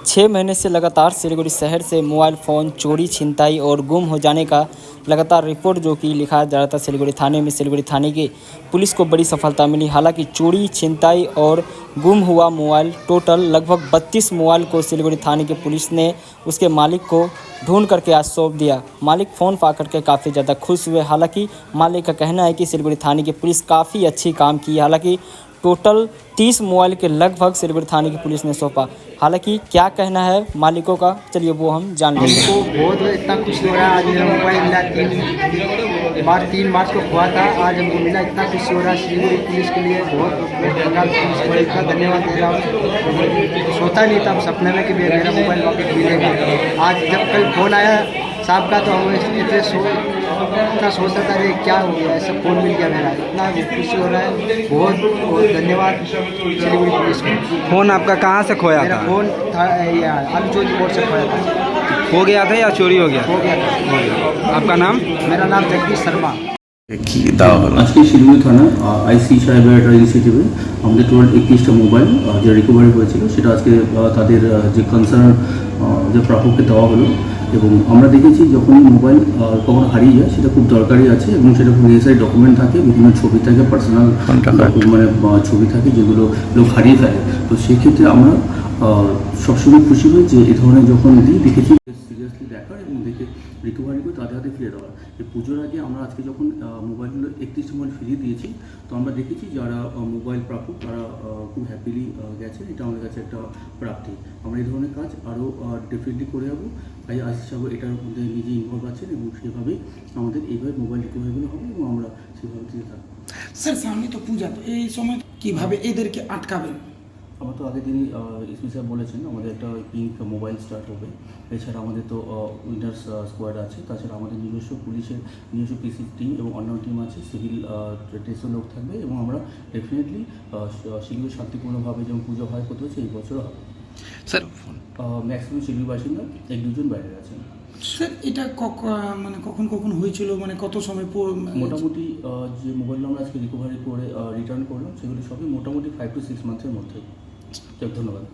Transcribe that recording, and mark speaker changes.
Speaker 1: 6 महीने से लगातार सिलीगुड़ी शहर से मोबाइल फ़ोन चोरी, छिनताई और गुम हो जाने का लगातार रिपोर्ट जो कि लिखा जा रहा था सिलीगुड़ी थाने में। सिलीगुड़ी थाने की पुलिस को बड़ी सफलता मिली। हालांकि चोरी, छिनताई और गुम हुआ मोबाइल टोटल लगभग 32 मोबाइल को सिलीगुड़ी थाने की पुलिस ने उसके मालिक को ढूंढ करके आज सौंप दिया। मालिक फ़ोन पा करके काफ़ी ज़्यादा खुश हुए। हालांकि मालिक का कहना है कि सिलीगुड़ी थाने की पुलिस काफ़ी अच्छी काम की। हालांकि टोटल 30 मोबाइल के लगभग सिलीगुड़ी थाने की पुलिस ने सौंपा। हालांकि क्या कहना है मालिकों का, चलिए वो हम जान लेंगे।
Speaker 2: हमको बहुत इतना खुशी हो रहा है। आज मेरा मोबाइल मिला 3 मार्च को हुआ था। आज हमको मिला, इतना खुशी हो रहा है। सिलीगुड़ी पुलिस के लिए बहुत बंगाल पुलिस को इतना धन्यवाद दे रहा हूँ। सोचा नहीं था सपने में कि मेरा मोबाइल वापस मिलेगा। आज जब कल फ़ोन आया साहब का तो हम इतना सोच रहा था, अरे क्या हो गया, ऐसा फ़ोन मिल गया मेरा। इतना खुशी हो रहा है। बहुत बहुत धन्यवाद सिलीगुड़ी पुलिस को।
Speaker 3: फ़ोन आपका कहाँ से खोया
Speaker 2: मेरा
Speaker 3: था?
Speaker 2: फ़ोन था यार आलूचौकी मोड़ से खोया था।
Speaker 3: खो गया था या चोरी हो गया?
Speaker 2: हो गया था।
Speaker 3: आपका नाम?
Speaker 2: मेरा नाम जगदीश शर्मा।
Speaker 4: আজকে শিলিগুড়ি থানা আইসি সাহেবের একটা ইনিশিয়েটিভে আমাদের টোটাল 31টা মোবাইল যে রিকভারি হয়েছিল সেটা আজকে তাদের যে কনসার্ন যে প্রাপককে দেওয়া হলো। এবং আমরা দেখেছি যখন মোবাইল কখনো হারিয়ে যায় সেটা খুব দরকারি আছে এবং সেটা খুব নেসেসারি ডকুমেন্ট থাকে, বিভিন্ন ছবি থাকে, পার্সোনাল মানে ছবি থাকে যেগুলো লোক হারিয়ে ফেলে। তো সেক্ষেত্রে আমরা সবসময় খুশি হই যে এই ধরনের যখন দেখেছি সিরিয়াসলি দেখার এবং দেখে রিকভারি করে তাদের হাতে ফিরে দেওয়ার। এই পুজোর আগে আমরা আজকে যখন মোবাইলগুলো 31টি মোবাইল ফিরিয়ে দিয়েছি তো আমরা দেখেছি যারা মোবাইল প্রাপক তারা খুব হ্যাপিলি গেছেন। এটা আমাদের কাছে একটা প্রাপ্তি। আমরা এই ধরনের কাজ আরও ডেফিনেটলি করে যাবো। তাই আশিস সাহেব এটার মধ্যে নিজে ইনভলভ আছেন এবং সেভাবেই আমাদের এইভাবে মোবাইল রিকভারিগুলো হবে এবং আমরা সেভাবে দিয়ে থাকবো।
Speaker 5: স্যার সামনে তো পূজা, তো এই সময় কিভাবে এদেরকে আটকাবেন?
Speaker 4: আমার তো আগে তিনি এসপি সাহেব বলেছেন আমাদের একটা পিঙ্ক মোবাইল স্টার্ট হবে। এছাড়া আমাদের তো উইনার্স স্কোয়াড আছে, তাছাড়া আমাদের নিজস্ব পুলিশের নিজস্ব পিসি টিম এবং অন্যান্য টিম আছে, সিভিল ড্রেসের লোক থাকবে এবং আমরা ডেফিনেটলি সেগুলো শান্তিপূর্ণভাবে যেমন পুজো হয় করতে হচ্ছে এই বছরও হবে।
Speaker 3: স্যার
Speaker 4: ম্যাক্সিমাম শিলিগুড়ি বাসিন্দা, 1-2 জন বাইরে আছেন।
Speaker 5: স্যার এটা মানে কখন হয়েছিল, মানে কত সময়
Speaker 4: মোটামুটি যে মোবাইলগুলো আমরা আজকে রিকভারি করে রিটার্ন করলাম সেগুলো সবই মোটামুটি 5 to 6 মান্থের মধ্যে। ধন্যবাদ।